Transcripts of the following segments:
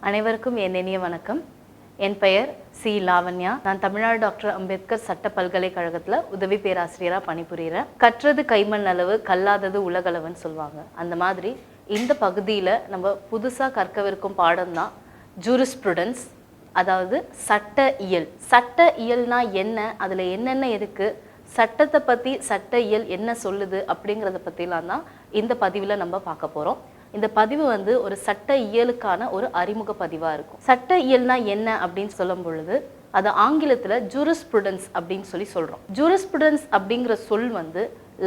அனைவருக்கும் என் இனிய வணக்கம். என் பெயர் சி. லாவண்யா. நான் தமிழ்நாடு டாக்டர் அம்பேத்கர் சட்ட பல்கலைக்கழகத்தில் உதவி பேராசிரியராக பணிபுரிகிறேன். கற்றது கைமண் அளவு, கல்லாதது உலகளவுன்னு சொல்லுவாங்க. அந்த மாதிரி இந்த பகுதியில் நம்ம புதுசாக கற்கவிருக்கும் பாடம் தான் ஜூரிஸ்ப்ருடன்ஸ், அதாவது சட்ட இயல். சட்ட இயல்னா என்ன, அதில் என்னென்ன இருக்குது, சட்டத்தை பற்றி சட்ட இயல் என்ன சொல்லுது அப்படிங்கிறத பற்றிலாம் தான் இந்த பதிவில் நம்ம பார்க்க போகிறோம். இந்த பதிவு ஒரு சட்ட இயலுக்கான ஒரு அறிமுக பதிவாக இருக்கும். சட்ட இயல்னா என்ன அப்படின்னு சொல்லும் பொழுது அது ஆங்கிலத்தில் ஜூரிஸ்ப்ருடன்ஸ் அப்படின்னு சொல்கிறோம். ஜூரிஸ்ப்ருடன்ஸ் அப்படிங்கிற சொல்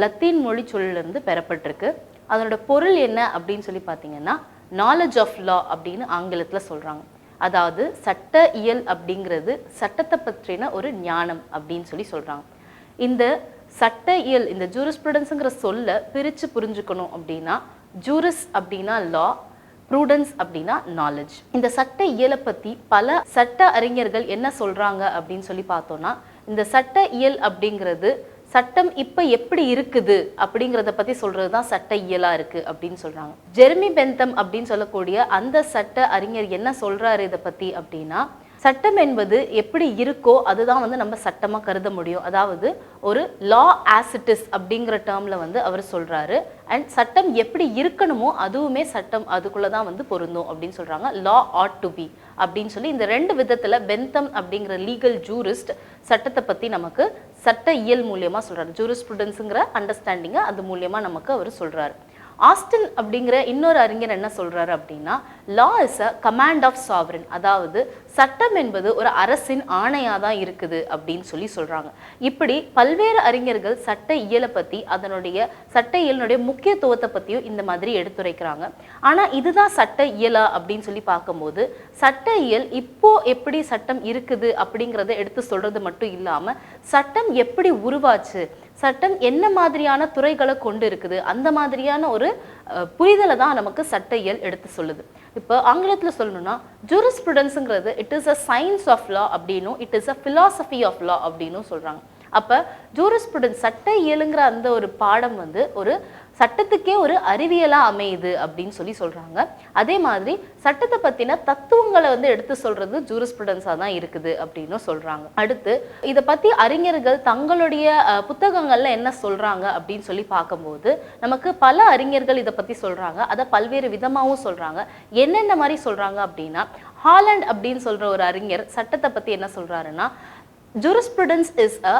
லத்தீன் மொழி சொல்லிலிருந்து பெறப்பட்டிருக்கு. அதனோட பொருள் என்ன அப்படின்னு பார்த்தீங்கன்னா நாலேஜ் ஆஃப் லா அப்படின்னு ஆங்கிலத்தில் சொல்கிறாங்க. அதாவது சட்ட இயல் அப்படிங்கிறது சட்டத்தை பற்றின ஒரு ஞானம் அப்படின்னு சொல்கிறாங்க. இந்த சட்ட இயல், இந்த ஜூரிஸ்ப்ருடன்ஸுங்கிற சொல்ல பிரித்து புரிஞ்சுக்கணும் அப்படின்னா, ஜூரிஸ் அப்படின்னா லா, ப்ரூடன்ஸ் அப்படின்னா நாலேஜ். இந்த சட்ட இயலை பற்றி பல சட்ட அறிஞர்கள் என்ன சொல்கிறாங்க அப்படின்னு பார்த்தோன்னா, இந்த சட்ட இயல் அப்படிங்கிறது சட்டம் இப்போ எப்படி இருக்குது அப்படிங்கிறத பற்றி சொல்கிறது தான் சட்ட இயலாக இருக்குது அப்படின்னு சொல்கிறாங்க. ஜெர்மி பென்தம் அப்படின்னு சொல்லக்கூடிய அந்த சட்ட அறிஞர் என்ன சொல்கிறாரு இதை பற்றி அப்படின்னா, சட்டம் என்பது எப்படி இருக்கோ அதுதான் நம்ம சட்டமாக கருத முடியும். அதாவது ஒரு லா ஆஸ் இட் இஸ் அப்படிங்கிற டேர்மில் அவர் சொல்கிறாரு. அண்ட் சட்டம் எப்படி இருக்கணுமோ அதுவுமே சட்டம் அதுக்குள்ளே தான் பொருந்தும் அப்படின்னு சொல்கிறாங்க. லா ஆட் டு பி அப்படின்னு இந்த ரெண்டு விதத்தில் பென்தம் அப்படிங்கிற லீகல் ஜூரிஸ்ட் சட்டத்தை பற்றி நமக்கு சட்ட இயல் மூலியமாக சொல்கிறாரு. ஜூரிஸ்ப்ருடன்ஸுங்கிற அண்டர்ஸ்டாண்டிங்கை அது மூலியமாக நமக்கு அவர் சொல்கிறாரு. ஆஸ்டின் அப்படிங்கிற இன்னொரு அறிஞர் என்ன சொல்றாரு அப்படின்னா, law is a command of sovereign, அதாவது சட்டம் என்பது ஒரு அரசின் ஆணையா தான் இருக்குது அப்படின்னு சொல்றாங்க. இப்படி பல்வேறு அறிஞர்கள் சட்ட இயலை பத்தி, அதனுடைய சட்ட இயலினுடைய முக்கியத்துவத்தை பத்தியும் இந்த மாதிரி எடுத்துரைக்கிறாங்க. ஆனா இதுதான் சட்ட இயலா அப்படின்னு பார்க்கும்போது, சட்ட இயல் இப்போ எப்படி சட்டம் இருக்குது அப்படிங்கிறத எடுத்து சொல்றது மட்டும் இல்லாம, சட்டம் எப்படி உருவாச்சு, சட்டம் என்ன மாதிரியான துறைகளை கொண்டு இருக்குது, அந்த மாதிரியான ஒரு புரிதலை தான் நமக்கு சட்ட இயல் எடுத்து சொல்லுது. இப்போ ஆங்கிலத்தில் சொல்லணும்னா, ஜூரிஸ்ப்ருடன்ஸுங்கிறது it is a science of law அப்படின்னும், it is a philosophy of law அப்படின்னும் சொல்கிறாங்க. அப்போ ஜூரிஸ்ப்ருடன்ஸ் சட்ட இயலுங்கிற அந்த ஒரு பாடம் ஒரு சட்டத்துக்கே ஒரு அறிவியலாக அமையுது அப்படின்னு சொல்கிறாங்க. அதே மாதிரி சட்டத்தை பற்றின தத்துவங்களை எடுத்து சொல்கிறது ஜூரிஸ்ப்ருடன்ஸாக தான் இருக்குது அப்படின்னு சொல்கிறாங்க. அடுத்து இதை பற்றி அறிஞர்கள் தங்களுடைய புத்தகங்களில் என்ன சொல்கிறாங்க அப்படின்னு பார்க்கும்போது, நமக்கு பல அறிஞர்கள் இதை பற்றி சொல்கிறாங்க. அதை பல்வேறு விதமாகவும் சொல்கிறாங்க. என்னென்ன மாதிரி சொல்கிறாங்க அப்படின்னா, ஹாலண்ட் அப்படின்னு சொல்கிற ஒரு அறிஞர் சட்டத்தை பற்றி என்ன சொல்கிறாருன்னா, jurisprudence is a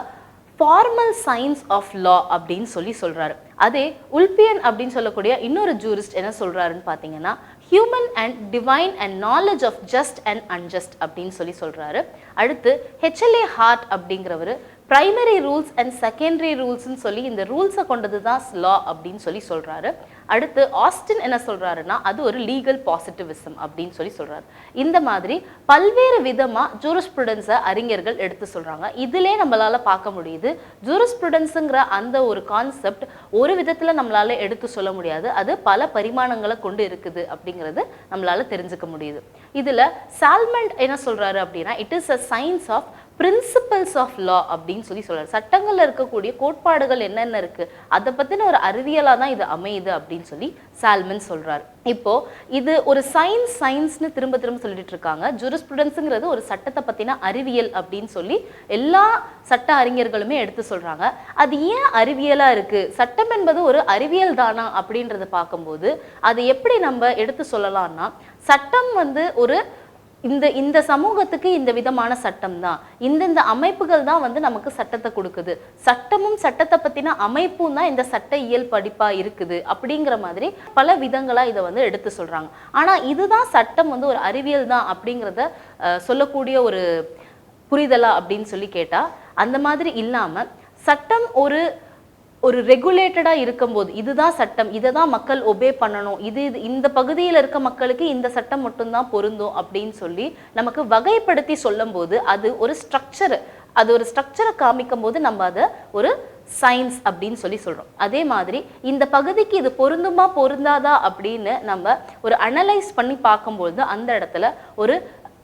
formal science of law அப்படின்னு சொல்றாரு. அதே உல்பியன் அப்படின்னு சொல்லக்கூடிய இன்னொரு ஜூரிஸ்ட் என்ன சொல்றாருன்னு பார்த்தீங்கன்னா, human and divine and knowledge of just and unjust அப்படின்னு சொல்றாரு. அடுத்து ஹெச்எல்ஏ ஹார்ட் அப்படிங்கிறவர் பிரைமரி ரூல்ஸ் அண்ட் செகண்டரி ரூல்ஸ்ன்னு இந்த ரூல்ஸை கொண்டது தான் லா அப்படின்னு சொல்றாரு. அடுத்து ஆஸ்டின் என்ன சொல்றாருன்னா, அது ஒரு லீகல் பாசிட்டிவிசம் அப்படின்னு சொல்றாரு. இந்த மாதிரி பல்வேறு விதமா ஜூரிஸ்ப்ருடன்ஸை அறிஞர்கள் எடுத்து சொல்றாங்க. இதிலே நம்மளால பார்க்க முடியுது, ஜூரிஸ்ப்ருடன்ஸுங்கிற அந்த ஒரு கான்செப்ட் ஒரு விதத்துல நம்மளால எடுத்து சொல்ல முடியாது, அது பல பரிமாணங்களை கொண்டு இருக்குது அப்படிங்கிறது நம்மளால தெரிஞ்சுக்க முடியுது. இதுல சால்மண்ட் என்ன சொல்றாரு அப்படின்னா, it is a science of principles of law அப்படின்னு சொல்றாரு. சட்டங்கள்ல இருக்கக்கூடிய கோட்பாடுகள் என்னென்ன இருக்கு அதை பத்தின ஒரு அறிவியலா தான் இது அமையுது அப்படின்னு சால்மன் சொல்றாரு. இப்போ இது ஒரு சயின்ஸ்னு திரும்ப சொல்லிட்டு இருக்காங்க. ஜூரிஸ்ப்ருடன்ஸுங்கிறது ஒரு சட்டத்தை பத்தின அறிவியல் அப்படின்னு எல்லா சட்ட அறிஞர்களுமே எடுத்து சொல்றாங்க. அது ஏன் அறிவியலா இருக்கு, சட்டம் என்பது ஒரு அறிவியல் தானா அப்படின்றத பார்க்கும்போது அது எப்படி நம்ம எடுத்து சொல்லலாம்னா, சட்டம் ஒரு இந்த சமூகத்துக்கு இந்த விதமான சட்டம் தான், இந்த அமைப்புகள் தான் நமக்கு சட்டத்தை கொடுக்குது, சட்டமும் சட்டத்தை பத்தின அமைப்பும் தான் இந்த சட்ட இயல் படிப்பா இருக்குது அப்படிங்கிற மாதிரி பல விதங்களா இதை எடுத்து சொல்றாங்க. ஆனா இதுதான் சட்டம் ஒரு அறிவியல் தான் அப்படிங்கிறத சொல்லக்கூடிய ஒரு புரிதலா அப்படின்னு கேட்டா, அந்த மாதிரி இல்லாம சட்டம் ஒரு ரெகுலேட்டடா இருக்கும்போது, இதுதான் சட்டம், இதை தான் மக்கள் ஒபே பண்ணணும், இந்த பகுதியில் இருக்க மக்களுக்கு இந்த சட்டம் மட்டும்தான் பொருந்தும் அப்படின்னு நமக்கு வகைப்படுத்தி சொல்லும் போது அது ஒரு ஸ்ட்ரக்சரை காமிக்கும் போது நம்ம அதை ஒரு சயின்ஸ் அப்படின்னு சொல்றோம். அதே மாதிரி இந்த பகுதிக்கு இது பொருந்துமா பொருந்தாதா அப்படின்னு நம்ம ஒரு அனலைஸ் பண்ணி பார்க்கும்போது அந்த இடத்துல ஒரு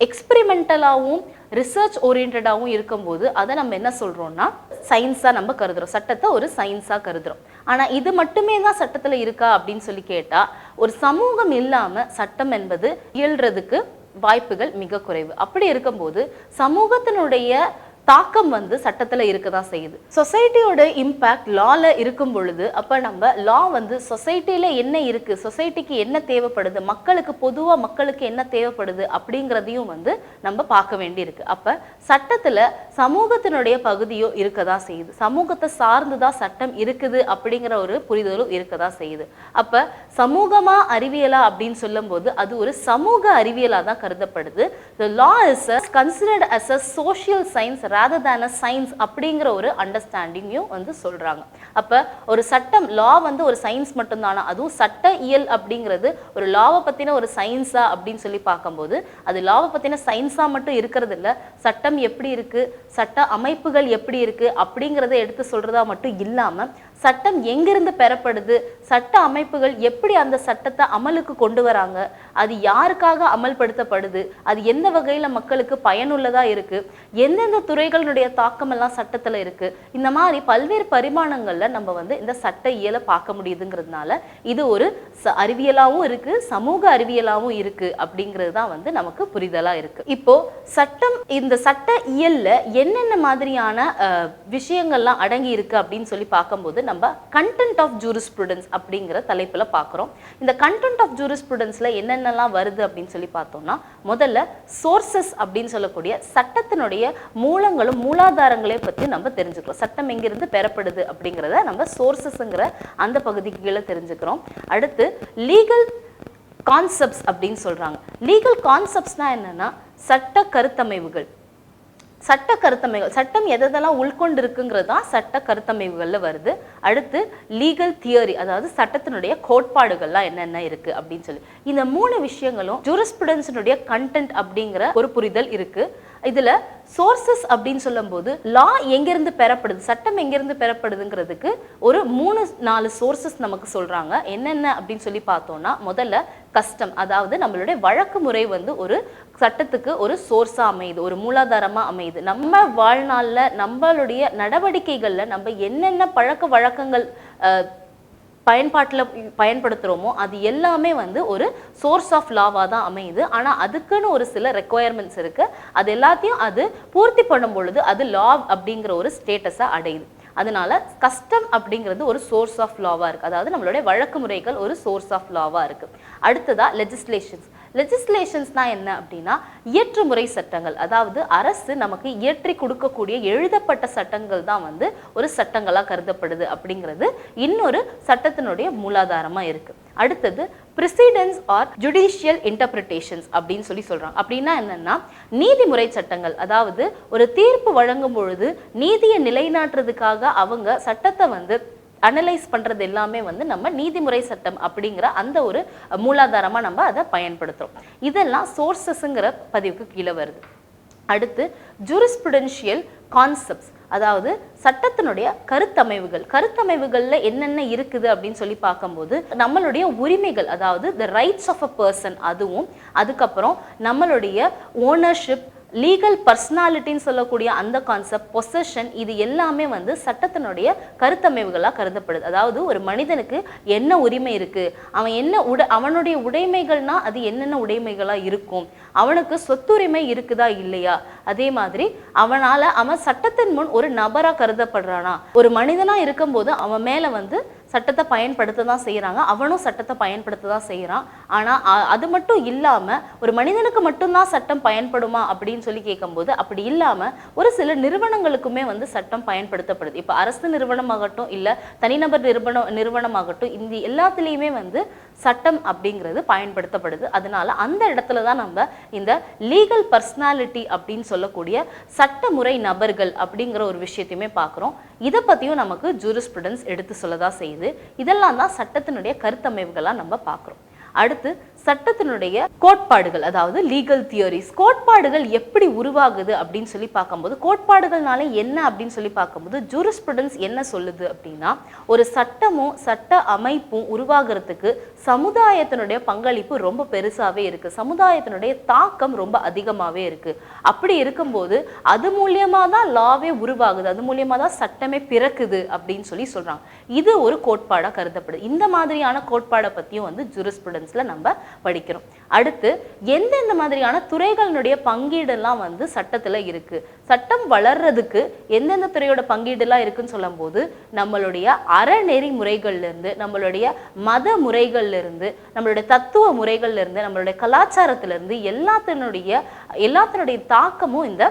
எக்ஸ்பெரிமெண்டலாகவும் ரிசர்ச் ஓரியன்டாகவும் இருக்கும்போது அதை நம்ம என்ன சொல்றோம்னா சயின்ஸா நம்ம கருதுறோம், சட்டத்தை ஒரு சயின்ஸா கருதுறோம். ஆனா இது மட்டுமே தான் சட்டத்துல இருக்கா அப்படின்னு கேட்டா, ஒரு சமூகம் இல்லாம சட்டம் என்பது இயல்றதுக்கு வாய்ப்புகள் மிக குறைவு. அப்படி இருக்கும்போது சமூகத்தினுடைய தாக்கம் வந்து சட்டத்துல இருக்கதான் செய்யுது. சொசைட்டியோட இம்பாக்ட் லால இருக்கும் பொழுது அப்ப நம்ம லா வந்து சொசைட்டில என்ன இருக்கு, சொசைட்டிக்கு என்ன தேவைப்படுது, மக்களுக்கு பொதுவா மக்களுக்கு என்ன தேவைப்படுது அப்படிங்கிறதையும் வந்து நம்ம பார்க்க வேண்டி இருக்கு. அப்ப சட்டத்துல சமூகத்தினுடைய பகுதியோ இருக்கதான் செய்யுது, சமூகத்தை சார்ந்துதான் சட்டம் இருக்குது அப்படிங்கிற ஒரு புரிதலும் இருக்கதான் செய்யுது. அப்ப சமூகமா அறிவியலா அப்படின்னு சொல்லும் போது அது ஒரு சமூக அறிவியலா தான் கருதப்படுது. The law is considered as a social science rather than a science அப்படிங்கிற ஒரு அண்டர்ஸ்டாண்டிங்கையும் வந்து சொல்றாங்க. அப்ப ஒரு சட்டம் லா வந்து ஒரு சயின்ஸ் மட்டும்தானா, அதுவும் சட்ட இயல் அப்படிங்கிறது ஒரு லாவை பத்தின ஒரு சயின்ஸா அப்படின்னு சொல்லி பார்க்கும்போது அது லாவை பத்தின சயின்ஸா மட்டும் இருக்கிறது இல்ல, சட்டம் எப்படி இருக்கு, சட்ட அமைப்புகள் எப்படி இருக்கு அப்படிங்கிறத எடுத்து சொல்றதா மட்டும் இல்லாம சட்டம் எங்கிருந்து பெறப்படுது, சட்ட அமைப்புகள் எப்படி அந்த சட்டத்தை அமலுக்கு கொண்டு வராங்க, அது யாருக்காக அமல்படுத்தப்படுது, அது எந்த வகையில மக்களுக்கு பயனுள்ளதா இருக்கு, எந்தெந்த துறைகளுடைய தாக்கம் எல்லாம் சட்டத்துல இருக்கு, இந்த மாதிரி பல்வேறு பரிமாணங்கள்ல நம்ம வந்து இந்த சட்ட இயலை பார்க்க முடியுதுங்கிறதுனால இது ஒரு அறிவியலாவும் இருக்கு, சமூக அறிவியலாவும் இருக்கு அப்படிங்கிறது தான் வந்து நமக்கு புரிதலா இருக்கு. இப்போ சட்டம், இந்த சட்ட இயல்ல என்னென்ன மாதிரியான விஷயங்கள்லாம் அடங்கி இருக்கு அப்படின்னு சொல்லி பார்க்கும்போது நம்ம கண்டென்ட் ஆஃப் ஜூரிஸ்ப்ரூடன்ஸ் அப்படிங்கிற தலைப்புல பார்க்குறோம். இந்த கண்டென்ட் ஆஃப் ஜூரிஸ்ப்ரூடன்ஸ்ல என்னென்னலாம் வருது அப்படின்னு சொல்லி பார்த்தோம்னா, முதல்ல சோர்சஸ் அப்படின்னு சொல்லக்கூடிய சட்டத்தினுடைய மூலங்களும் மூலாதாரங்களையும் பற்றி நம்ம தெரிஞ்சுக்கிறோம். சட்டம் எங்கிருந்து பெறப்படுது அப்படிங்கிறத நம்ம சோர்சஸ்ங்கிற அந்த பகுதிக்கு கீழே தெரிஞ்சுக்கிறோம். அடுத்து லீகல் கான்செப்ட்ஸ் அப்படின்னு சொல்றாங்க. லீகல் கான்செப்ட்ஸ்னா என்னன்னா சட்ட கருத்தமைவுகள். சட்ட கருத்தமைகள், சட்டம் எதெல்லாம் உள்கொண்டு இருக்குங்கிறது தான் சட்ட கருத்தமைவுகள்ல வருது. அடுத்து லீகல் தியரி, அதாவது சட்டத்தினுடைய கோட்பாடுகள்லாம் என்னென்ன இருக்கு அப்படின்னு சொல்லி இந்த 3 விஷயங்களும் ஜூரிஸ்ப்ரூடன்ஸினுடைய கண்டென்ட் அப்படிங்கிற ஒரு புரிதல் இருக்கு. இதுல சோர்சஸ் அப்படின்னு சொல்லும் போது லா எங்கிருந்து பெறப்படுது, சட்டம் எங்கிருந்து பெறப்படுதுங்கிறதுக்கு ஒரு 3-4 சோர்சஸ் நமக்கு சொல்றாங்க. என்னென்ன அப்படின்னு சொல்லி பார்த்தோம்னா, முதல்ல கஸ்டம், அதாவது நம்மளுடைய வழக்கு முறை வந்து ஒரு சட்டத்துக்கு ஒரு சோர்ஸா அமையுது, ஒரு மூலாதாரமா அமையுது. நம்ம வாழ்நாள்ல நம்மளுடைய நடவடிக்கைகள்ல நம்ம என்னென்ன பழக்க வழக்கங்கள் பயன்பாட்டில் பயன்படுத்துகிறோமோ அது எல்லாமே வந்து ஒரு சோர்ஸ் ஆஃப் லாவாக தான் அமையுது. ஆனால் அதுக்குன்னு ஒரு சில ரெக்குவயர்மெண்ட்ஸ் இருக்குது. அது எல்லாத்தையும் அது பூர்த்தி பண்ணும் பொழுது அது லா அப்படிங்கிற ஒரு ஸ்டேட்டஸை அடையுது. அதனால கஸ்டம் அப்படிங்கிறது ஒரு சோர்ஸ் ஆஃப் லாவாக இருக்குது, அதாவது நம்மளுடைய வழக்கு முறைகள் ஒரு சோர்ஸ் ஆஃப் லாவாக இருக்குது. அடுத்ததா லெஜிஸ்லேஷன்ஸ். லெஜிஸ்லேஷன்ஸ்னா என்ன அப்படின்னா இயற்றுமுறை சட்டங்கள், அதாவது அரசு நமக்கு இயற்றி கொடுக்கக்கூடிய எழுதப்பட்ட சட்டங்கள் தான் வந்து ஒரு சட்டங்களாக கருதப்படுது அப்படிங்கிறது இன்னொரு சட்டத்தினுடைய மூலாதாரமா இருக்கு. அடுத்தது precedents ஆர் ஜுடிஷியல் இன்டர்பிரிட்டேஷன்ஸ் அப்படின்னு சொல்றாங்க. அப்படின்னா என்னன்னா நீதிமுறை சட்டங்கள், அதாவது ஒரு தீர்ப்பு வழங்கும் பொழுது நீதியை நிலைநாட்டுறதுக்காக அவங்க சட்டத்தை வந்து அனலைஸ் பண்றது எல்லாமே வந்து நம்ம நீதிமுறை சட்டம் அப்படிங்கிற அந்த ஒரு மூலாதாரமா நம்ம அதை பயன்படுத்துறோம். இதெல்லாம் சோர்சஸ்ங்கிற பதிவுக்கு கீழே வருது. அடுத்து ஜூரிஸ்ப்ரூடென்ஷியல் கான்செப்ட்ஸ், அதாவது சட்டத்தினுடைய கருத்தமைவுகள். கருத்தமைவுகள்ல என்னென்ன இருக்குது அப்படின்னு சொல்லி பார்க்கும்போது நம்மளுடைய உரிமைகள், அதாவது the rights of a person, அதுவும் அதுக்கப்புறம் நம்மளுடைய ஓனர்ஷிப், லீகல் பர்சனாலிட்டின்னு சொல்லக்கூடிய அந்த கான்செப்ட், பொசஷன், இது எல்லாமே வந்து சட்டத்தினுடைய கருத்தமைவுகளாக கருதப்படுது. அதாவது ஒரு மனிதனுக்கு என்ன உரிமை இருக்கு, அவன் என்ன அவனுடைய உடைமைகள்னா அது என்னென்ன உடைமைகளாக இருக்கும், அவனுக்கு சொத்துரிமை இருக்குதா இல்லையா, அதே மாதிரி அவன் சட்டத்தின் முன் ஒரு நபரா கருதப்படுறானா, ஒரு மனிதனா இருக்கும்போது அவன் மேல வந்து சட்டத்தை பயன்படுத்த தான் செய்யறாங்க, அவனும் சட்டத்தை பயன்படுத்த தான் செய்யறான். ஆனா அது மட்டும் இல்லாம ஒரு மனிதனுக்கு மட்டும்தான் சட்டம் பயன்படுமா அப்படின்னு சொல்லி கேட்கும்போது அப்படி இல்லாம ஒரு சில நிறுவனங்களுக்குமே வந்து சட்டம் பயன்படுத்தப்படுது. இப்ப அரசு நிறுவனமாகட்டும் இல்ல தனிநபர் நிறுவனமாகட்டும், இந்த எல்லாத்துலேயுமே வந்து சட்டம் அப்படிங்கிறது பயன்படுத்தப்படுது. அதனால அந்த இடத்துல தான் நம்ம இந்த லீகல் பர்சனாலிட்டி அப்படின்னு சொல்லக்கூடிய சட்டமுறை நபர்கள் அப்படிங்கிற ஒரு விஷயத்தையுமே பார்க்குறோம். இதை பற்றியும் நமக்கு ஜூரிஸ்ப்ரூடன்ஸ் எடுத்து சொல்லதான் செய்யுது. இதெல்லாம் தான் சட்டத்தினுடைய கருத்தமைவுகளாக நம்ம பார்க்குறோம். அடுத்து சட்டத்தினுடைய கோட்பாடுகள், அதாவது லீகல் தியரிஸ். கோட்பாடுகள் எப்படி உருவாகுது அப்படின்னு சொல்லி பார்க்கும்போது, கோட்பாடுகள்னால என்ன அப்படின்னு சொல்லி பார்க்கும்போது ஜூரிஸ்ப்ரூடன்ஸ் என்ன சொல்லுது அப்படின்னா, ஒரு சட்டமும் சட்ட அமைப்பும் உருவாகிறதுக்கு சமுதாயத்தினுடைய பங்களிப்பு ரொம்ப பெருசாவே இருக்கு, சமுதாயத்தினுடைய தாக்கம் ரொம்ப அதிகமாவே இருக்கு. அப்படி இருக்கும்போது அது மூலியமா தான் லாவே உருவாகுது, அது மூலியமா தான் சட்டமே பிறக்குது அப்படின்னு சொல்றாங்க. இது ஒரு கோட்பாடா கருதப்படுது. இந்த மாதிரியான கோட்பாடை பத்தியும் வந்து ஜூரிஸ்ப்ரூடன்ஸ்ல நம்ம படிக்கிறோம். அடுத்து எந்தெந்த மாதிரியான துறைகளினுடைய பங்கீடெல்லாம் வந்து சட்டத்துல இருக்கு, சட்டம் வளர்றதுக்கு எந்தெந்த துறையோட பங்கீடுலாம் இருக்குன்னு சொல்லும் போது நம்மளுடைய அறநெறி முறைகள்ல இருந்து, நம்மளுடைய மத முறைகள்ல இருந்து, நம்மளுடைய தத்துவ முறைகள்ல இருந்து, நம்மளுடைய கலாச்சாரத்துல இருந்து எல்லாத்தினுடைய தாக்கமும் இந்த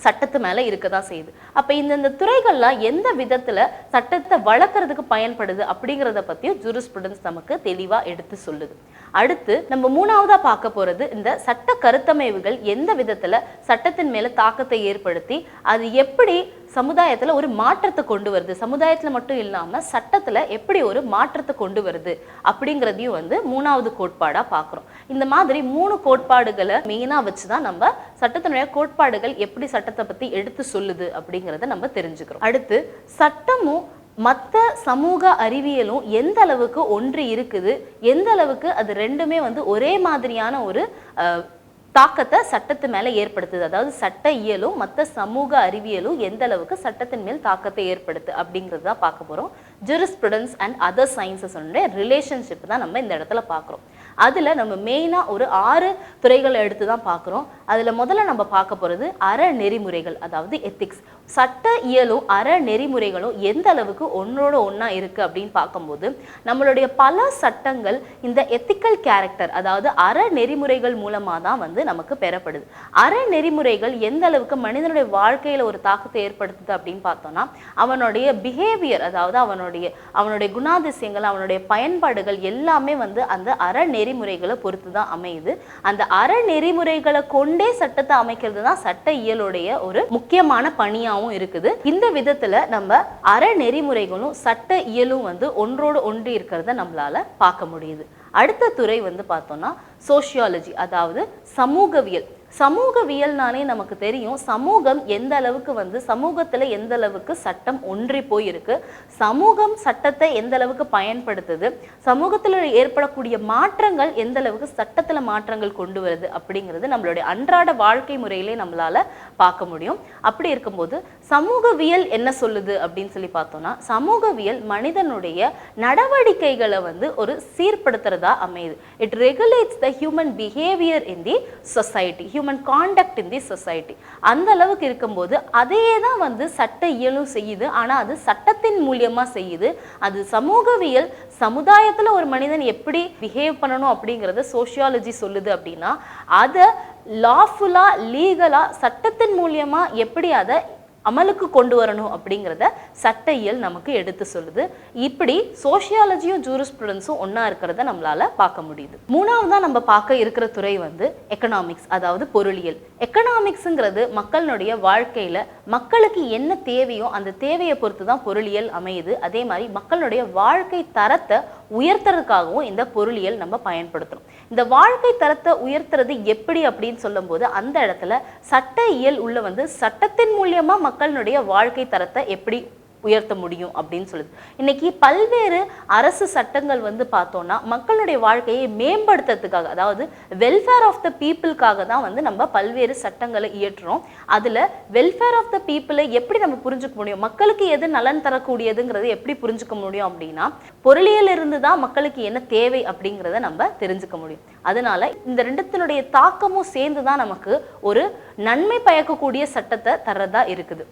சட்டத்து மேல இருக்கதான் செய்யுது. அப்ப இந்த துறைகள்லாம் எந்த விதத்துல சட்டத்தை வளர்க்கறதுக்கு பயன்படுது அப்படிங்கிறத பத்தியும் ஜூரிஸ்ப்ருடன்ஸ் நமக்கு தெளிவா எடுத்து சொல்லுது. அடுத்து நம்ம மூணாவதா பார்க்க போறது இந்த சட்ட கருத்தமைவுகள் எந்த விதத்துல சட்டத்தின் மேல தாக்கத்தை ஏற்படுத்தி அது எப்படி சமுதாயத்துல ஒரு மாற்றத்தை கொண்டு வருது, சமுதாயத்துல மட்டும் இல்லாம சட்டத்துல எப்படி ஒரு மாற்றத்தை கொண்டு வருது அப்படிங்கிறதையும் வந்து மூணாவது கோட்பாடா பார்க்கிறோம். இந்த மாதிரி 3 கோட்பாடுகளை மெயினா வச்சுதான் நம்ம சட்டத்தினுடைய கோட்பாடுகள் எப்படி சட்டத்தை பத்தி எடுத்து சொல்லுது அப்படிங்கிறத நம்ம தெரிஞ்சுக்கிறோம். அடுத்து சட்டமும் மற்ற சமூக அறிவியலும் எந்த அளவுக்கு ஒன்று இருக்குது, எந்த அளவுக்கு அது ரெண்டுமே வந்து ஒரே மாதிரியான ஒரு தாக்கத்தை சட்டத்து மேல ஏற்படுத்துது, அதாவது சட்ட இயலும் மற்ற சமூக அறிவியலும் எந்த அளவுக்கு சட்டத்தின் மேல் தாக்கத்தை ஏற்படுத்து அப்படிங்கிறது தான் பார்க்க போறோம். ஜூரிஸ்ப்ருடன்ஸ் அண்ட் அதர் சயின்சஸ் ரிலேஷன்ஷிப் தான் நம்ம இந்த இடத்துல பார்க்குறோம். அதுல நம்ம மெயினா ஒரு 6 துறைகளை எடுத்து தான் பார்க்குறோம். அதுல முதல்ல நம்ம பார்க்க போறது அறநெறிமுறைகள், அதாவது எத்திக்ஸ். சட்ட இயலும் அறநெறிமுறைகளும் எந்த அளவுக்கு ஒன்னோட ஒன்னா இருக்கு அப்படின்னு பார்க்கும்போது நம்மளுடைய பல சட்டங்கள் இந்த எத்திக்கல் கேரக்டர், அதாவது அறநெறிமுறைகள் மூலமா தான் வந்து நமக்கு பெறப்படுது. அறநெறிமுறைகள் எந்த அளவுக்கு மனிதனுடைய வாழ்க்கையில ஒரு தாக்கத்தை ஏற்படுத்துது அப்படின்னு பார்த்தோம்னா அவனுடைய பிஹேவியர், அதாவது அவனுடைய குணாதிசயங்கள், அவனுடைய பயன்பாடுகள் எல்லாமே வந்து அந்த அறநெறிமுறைகளை பொறுத்து தான் அமையுது. அந்த அறநெறிமுறைகளை கொண்டே சட்டத்தை அமைக்கிறது தான் சட்ட இயலுடைய ஒரு முக்கியமான பணியாகவும் இருக்குது. இந்த விதத்துல நம்ம அறநெறிமுறைகளும் சட்ட இயலும் வந்து ஒன்றோடு ஒன்று இருக்கிறத நம்மளால பார்க்க முடியுது. அடுத்த துறை வந்து பார்த்தோம்னா சோசியாலஜி, அதாவது சமூகவியல். சமூகவியல்னாலே நமக்கு தெரியும் சமூகம் எந்த அளவுக்கு வந்து சமூகத்துல எந்த அளவுக்கு சட்டம் ஒன்றி போயிருக்கு, சமூகம் சட்டத்தை எந்த அளவுக்கு பயன்படுத்துது, சமூகத்துல ஏற்படக்கூடிய மாற்றங்கள் எந்த அளவுக்கு சட்டத்துல மாற்றங்கள் கொண்டு வருது அப்படிங்கிறது நம்மளுடைய அன்றாட வாழ்க்கை முறையிலே நம்மளால பார்க்க முடியும். அப்படி இருக்கும்போது சமூகவியல் என்ன சொல்லுது அப்படின்னு சொல்லி பார்த்தோம்னா சமூகவியல் மனிதனுடைய நடவடிக்கைகளை வந்து ஒரு சீர்படுத்துறதா அமையுது. It regulates the human behaviour in the society, human contact in the society. அந்த அளவுக்கு இருக்கும்போது அதையே தான் வந்து சட்ட இயலும் செய்யுது. ஆனா அது சட்டத்தின் மூலியமா செய்யுது. அது சமூகவியல் சமுதாயத்துல ஒரு மனிதன் எப்படி பிஹேவ் பண்ணணும் அப்படிங்கறத சோசியாலஜி சொல்லுது. அப்படின்னா அதை லாஃபுல்லா லீகலா சட்டத்தின் மூலியமா எப்படி அதை அமலுக்கு கொண்டு வரணும் அப்படிங்கிறத சட்ட இயல் நமக்கு எடுத்து சொல்லுது. இப்படி சோசியாலஜியும் ஜூரிஸ்ப்ருடன்ஸும் ஒன்னா இருக்கிறத நம்மளால பார்க்க முடியுது. மூணாவதா நம்ம பார்க்க இருக்கிற துறை வந்து எக்கனாமிக்ஸ், அதாவது பொருளியல். எக்கனாமிக்ஸ்ங்கிறது மக்களுடைய வாழ்க்கையில மக்களுக்கு என்ன தேவையோ அந்த தேவையை பொறுத்து தான் பொருளியல் அமையுது. அதே மாதிரி மக்களுடைய வாழ்க்கை தரத்தை உயர்த்துறதுக்காகவும் இந்த பொருளியல் நம்ம பயன்படுத்துறோம். இந்த வாழ்க்கை தரத்தை உயர்த்துறது எப்படி அப்படின்னு சொல்லும் போது அந்த இடத்துல சட்ட இயல் உள்ள வந்து சட்டத்தின் மூலியமா மக்களுடைய வாழ்க்கை தரத்தை எப்படி உயர்த்த முடியும் அப்படின்னு சொல்லுது. இன்னைக்கு பல்வேறு அரசு சட்டங்கள் வந்து பார்த்தோம்னா மக்களுடைய வாழ்க்கையை மேம்படுத்துறதுக்காக, அதாவது வெல்ஃபேர் ஆஃப் த பீப்புளுக்காக தான் வந்து நம்ம பல்வேறு சட்டங்களை இயற்றுறோம். அதுல வெல்ஃபேர் ஆஃப் த பீப்புளை எப்படி நம்ம புரிஞ்சுக்க முடியும், மக்களுக்கு எது நலன் தரக்கூடியதுங்கிறது எப்படி புரிஞ்சுக்க முடியும் அப்படின்னா பொருளியல் இருந்து தான் மக்களுக்கு என்ன தேவை அப்படிங்கிறத நம்ம தெரிஞ்சுக்க முடியும். அதனால இந்த ரெண்டுத்தினுடைய தாக்கமும் சேர்ந்து தான் நமக்கு ஒரு நன்மை பயக்கக்கூடிய சட்டத்தை தர்றதா இருக்குது.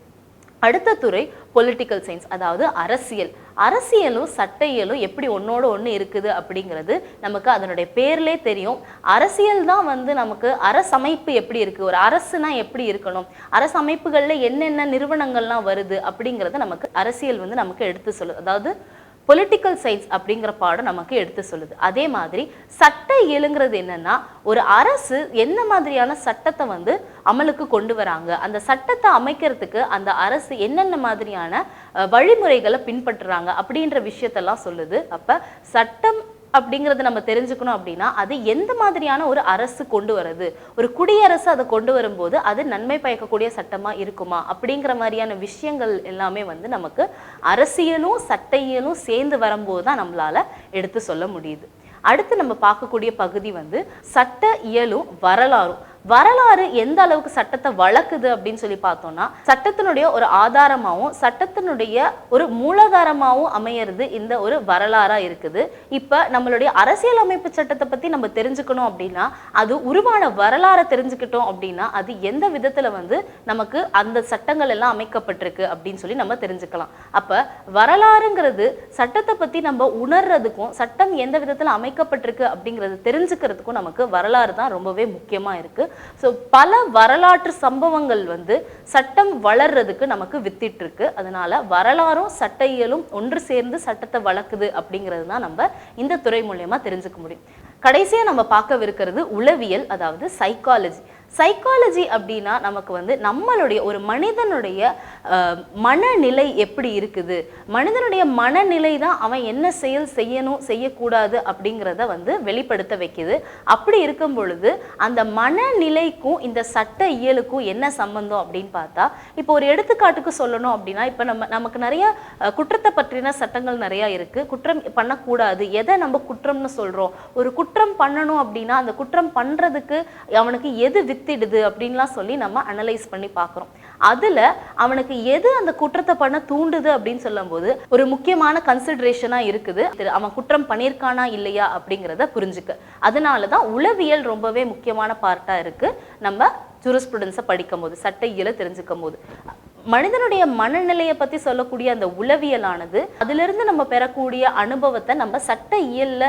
அடுத்த துறை பொலிட்டிக்கல் சயின்ஸ், அதாவது அரசியல். அரசியலும் சட்ட இயலும் எப்படி ஒன்னோட ஒன்று இருக்குது அப்படிங்கிறது நமக்கு அதனுடைய பேர்லே தெரியும். அரசியல் தான் வந்து நமக்கு அரசமைப்பு எப்படி இருக்கு, ஒரு அரசுனா எப்படி இருக்கணும், அரசமைப்புகள்ல என்னென்ன நிறுவனங்கள்லாம் வருது அப்படிங்கிறத நமக்கு அரசியல் வந்து நமக்கு எடுத்து சொல்லுது. அதாவது பொலிட்டிக்கல் சயின்ஸ் அப்படிங்கிற பாடம் நமக்கு எடுத்து சொல்லுது. அதே மாதிரி சட்ட இயலுங்கிறது என்னன்னா ஒரு அரசு என்ன மாதிரியான சட்டத்தை வந்து அமலுக்கு கொண்டு வராங்க, அந்த சட்டத்தை அமைக்கிறதுக்கு அந்த அரசு என்னென்ன மாதிரியான வழிமுறைகளை பின்பற்றுறாங்க அப்படின்ற விஷயத்தெல்லாம் சொல்லுது. அப்ப சட்டம் அப்படிங்கறத நம்ம தெரிஞ்சுக்கணும் அப்படின்னா அது எந்த மாதிரியான ஒரு அரசு கொண்டு வருது, ஒரு குடியரசு அதை கொண்டு வரும்போது அது நன்மை பயக்கக்கூடிய சட்டமா இருக்குமா அப்படிங்கிற மாதிரியான விஷயங்கள் எல்லாமே வந்து நமக்கு அரசியலும் சட்ட இயலும் சேர்ந்து வரும்போது தான் நம்மளால எடுத்து சொல்ல முடியுது. அடுத்து நம்ம பார்க்கக்கூடிய பகுதி வந்து சட்ட இயலும் வரலாறும். வரலாறு எந்த அளவுக்கு சட்டத்தை வளர்க்குது அப்படின்னு சொல்லி பார்த்தோம்னா, சட்டத்தினுடைய ஒரு ஆதாரமாகவும் சட்டத்தினுடைய ஒரு மூலாதாரமாகவும் அமையிறது இந்த ஒரு வரலாறா இருக்குது. இப்ப நம்மளுடைய அரசியலமைப்பு சட்டத்தை பத்தி நம்ம தெரிஞ்சுக்கணும் அப்படின்னா, அது உருவான வரலாறை தெரிஞ்சுக்கிட்டோம் அப்படின்னா, அது எந்த விதத்துல வந்து நமக்கு அந்த சட்டங்கள் எல்லாம் அமைக்கப்பட்டிருக்கு அப்படின்னு சொல்லி நம்ம தெரிஞ்சுக்கலாம். அப்ப வரலாறுங்கிறது சட்டத்தை பத்தி நம்ம உணர்றதுக்கும் சட்டம் எந்த விதத்துல அமைக்கப்பட்டிருக்கு அப்படிங்கறது தெரிஞ்சுக்கிறதுக்கும் நமக்கு வரலாறு தான் ரொம்பவே முக்கியமா இருக்கு. ஸோ பல வரலாற்று சம்பவங்கள் வந்து சட்டம் வளர்றதுக்கு நமக்கு வித்திட்டு இருக்கு. அதனால வரலாறும் சட்ட இயலும் ஒன்று சேர்ந்து சட்டத்தை வளர்க்குது அப்படிங்கிறது தான் நம்ம இந்த துறை மூலமா தெரிஞ்சுக்க முடியும். கடைசியா நம்ம பார்க்கவிருக்கிறது உளவியல், அதாவது சைக்காலஜி. சைக்காலஜி அப்படின்னா நமக்கு வந்து நம்மளுடைய ஒரு மனிதனுடைய மனநிலை எப்படி இருக்குது, மனிதனுடைய மனநிலை தான் அவன் என்ன செயல் செய்யணும் செய்யக்கூடாது அப்படிங்கிறத வந்து வெளிப்படுத்த வைக்குது. அப்படி இருக்கும் பொழுது அந்த மனநிலைக்கும் இந்த சட்ட இயலுக்கும் என்ன சம்பந்தம் அப்படின்னு பார்த்தா, இப்போ ஒரு எடுத்துக்காட்டுக்கு சொல்லணும் அப்படின்னா, இப்போ நமக்கு நிறைய குற்றத்தை பற்றின சட்டங்கள் நிறைய இருக்கு. குற்றம் பண்ணக்கூடாது, எதை நம்ம குற்றம்னு சொல்றோம், ஒரு குற்றம் பண்ணணும் அப்படின்னா அந்த குற்றம் பண்றதுக்கு அவனுக்கு எது வித்திடுது அப்படின்லாம் சொல்லி நம்ம அனலைஸ் பண்ணி பார்க்குறோம். அதுல அவனுக்கு எது அந்த குற்றத்தை பண்ண தூண்டுது அப்படின்னு சொல்லும் போது ஒரு முக்கியமான கன்சிடரேஷனா இருக்குது, அவன் குற்றம் பண்ணியிருக்கானா இல்லையா அப்படிங்கிறத புரிஞ்சுக்க. அதனாலதான் உளவியல் ரொம்பவே முக்கியமான பார்ட்டா இருக்கு நம்ம ஜூரிஸ்ப்ருடன்ஸை படிக்கும் போது, சட்ட இயலை தெரிஞ்சுக்கும் போது. மனிதனுடைய மனநிலையை பத்தி சொல்லக்கூடிய அந்த உளவியலானது அதிலிருந்து நம்ம பெறக்கூடிய அனுபவத்தை நம்ம சட்ட இயல்ல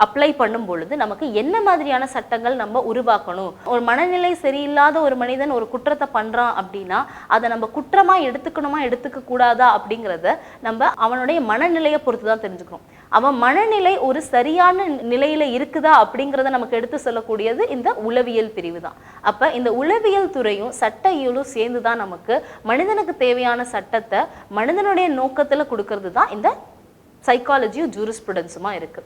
அப்ளை பண்ணும் பொழுது நமக்கு என்ன மாதிரியான சட்டங்கள் நம்ம உருவாக்கணும். ஒரு மனநிலை சரியில்லாத ஒரு மனிதன் ஒரு குற்றத்தை பண்றான் அப்படின்னா அதை நம்ம குற்றமா எடுத்துக்கணுமா எடுத்துக்க கூடாதா அப்படிங்கிறத நம்ம அவனுடைய மனநிலையை பொறுத்து தான் தெரிஞ்சுக்கணும். அவன் மனநிலை ஒரு சரியான நிலையில இருக்குதா அப்படிங்கிறத நமக்கு எடுத்து சொல்லக்கூடியது இந்த உளவியல் பிரிவு தான். அப்ப இந்த உளவியல் துறையும் சட்ட இயலும் சேர்ந்துதான் நமக்கு மனிதனுக்கு தேவையான சட்டத்தை மனிதனுடைய நோக்கத்துல கொடுக்கறது தான் இந்த சைக்காலஜியும் ஜூரிஸ்ப்ருடன்ஸுமா இருக்கு.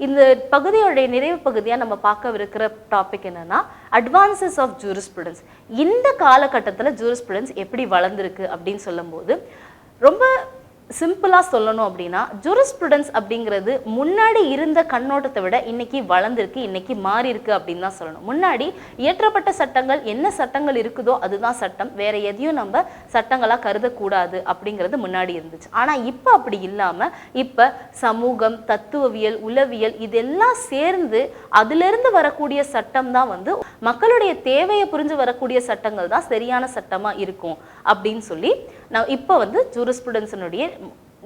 இந்த பகுதியோடைய நிறைவு பகுதியாக நம்ம பார்க்கவிருக்கிற டாபிக் என்னன்னா அட்வான்சஸ் ஆஃப் ஜூரிஸ்ப்ருடன்ஸ். இந்த காலகட்டத்தில் ஜூரிஸ்ப்ருடன்ஸ் எப்படி வளர்ந்துருக்கு அப்படின்னு சொல்லும்போது, ரொம்ப சிம்பிளா சொல்லணும் அப்படின்னா ஜூரிஸ்ப்ருடன்ஸ் அப்படிங்கிறது முன்னாடி இருந்த கண்ணோட்டத்தை விட இன்னைக்கு வளர்ந்துருக்கு, இன்னைக்கு மாறி இருக்கு அப்படின்னு தான் சொல்லணும். முன்னாடி இயற்றப்பட்ட சட்டங்கள் என்ன சட்டங்கள் இருக்குதோ அதுதான் சட்டம், வேற எதையும் நம்ம சட்டங்களா கருதக்கூடாது அப்படிங்கிறது முன்னாடி இருந்துச்சு. ஆனா இப்ப அப்படி இல்லாம இப்ப சமூகம், தத்துவவியல், உளவியல் இதெல்லாம் சேர்ந்து அதுல இருந்து வரக்கூடிய சட்டம் தான் வந்து மக்களுடைய தேவையை புரிஞ்சு வரக்கூடிய சட்டங்கள் தான் சரியான சட்டமா இருக்கும் அப்படின்னு சொல்லி நான் இப்ப வந்து ஜூரிஸ்ப்ருடன்ஸினுடைய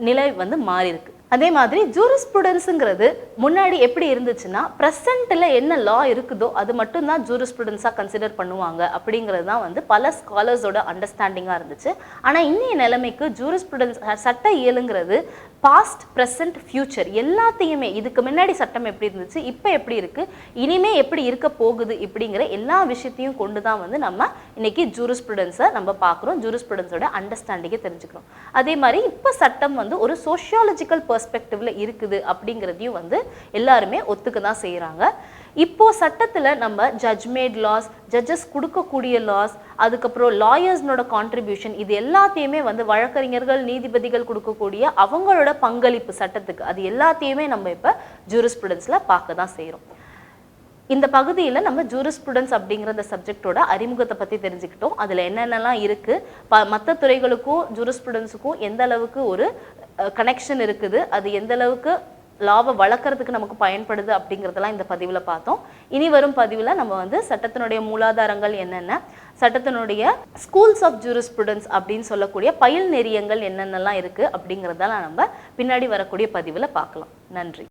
நிலை வந்து மாறி இருக்கு. அதே மாதிரி ஜூரிஸ்ப்ருடன்ஸுங்கிறது முன்னாடி எப்படி இருந்துச்சுன்னா ப்ரெசென்ட்ல என்ன லா இருக்குதோ அது மட்டும் தான் ஜூரிஸ்ப்ருடன்ஸா கன்சிடர் பண்ணுவாங்க அப்படிங்கிறது தான் வந்து பல ஸ்காலர்ஸோட அண்டர்ஸ்டாண்டிங்கா இருந்துச்சு. ஆனா இன்னைய நிலைமைக்கு ஜூரிஸ்ப்ருடன்ஸ் சட்ட இயலுங்கிறது பாஸ்ட், ப்ரெசென்ட், ஃபியூச்சர் எல்லாத்தையுமே, இதுக்கு முன்னாடி சட்டம் எப்படி இருந்துச்சு, இப்போ எப்படி இருக்கு, இனிமே எப்படி இருக்க போகுது இப்படிங்கிற எல்லா விஷயத்தையும் கொண்டு தான் வந்து நம்ம இன்னைக்கு ஜூரிஸ்ப்ருடன்ஸை நம்ம பார்க்குறோம், ஜூரிஸ்ப்ருடன்ஸோட அண்டர்ஸ்டாண்டிங்கை தெரிஞ்சுக்கிறோம். அதே மாதிரி இப்போ சட்டம் வந்து ஒரு சோஷியாலஜிக்கல் பெர்ஸ்பெக்டிவ்ல இருக்குது அப்படிங்கிறதையும் வந்து எல்லாருமே ஒத்துக்க தான் செய்யறாங்க. இப்போ சட்டத்துல நம்ம ஜட்ஜ்மேட் லாஸ், ஜட்ஜஸ் கொடுக்கக்கூடிய லாஸ், அதுக்கப்புறம் லாயர்ஸ்னோட கான்ட்ரிபியூஷன், இது எல்லாத்தையுமே வந்து வழக்கறிஞர்கள், நீதிபதிகள் கொடுக்கக்கூடிய அவங்களோட பங்களிப்பு சட்டத்துக்கு, அது எல்லாத்தையுமே நம்ம இப்ப ஜூரிஸ்ப்ருடன்ஸ்ல பார்க்க தான் செய்யறோம். இந்த பகுதியில் நம்ம ஜூரிஸ்ப்ருடன்ஸ் அப்படிங்கிற அந்த சப்ஜெக்டோட அறிமுகத்தை பற்றி தெரிஞ்சுக்கிட்டோம். அதில் என்னென்னலாம் இருக்குது, மற்ற துறைகளுக்கும் ஜூரிஸ்ப்ருடன்ஸுக்கும் எந்த அளவுக்கு ஒரு கனெக்ஷன் இருக்குது, அது எந்த அளவுக்கு லாவை வளர்க்கறதுக்கு நமக்கு பயன்படுது அப்படிங்கிறதெல்லாம் இந்த பதிவில் பார்த்தோம். இனி வரும் பதிவில் நம்ம வந்து சட்டத்தினுடைய மூலாதாரங்கள் என்னென்ன, சட்டத்தினுடைய ஸ்கூல்ஸ் ஆஃப் ஜூரிஸ்ப்ருடன்ஸ் அப்படின்னு சொல்லக்கூடிய பயில் நெறியங்கள் என்னென்னலாம் இருக்குது அப்படிங்கிறதெல்லாம் நம்ம பின்னாடி வரக்கூடிய பதிவில் பார்க்கலாம். நன்றி.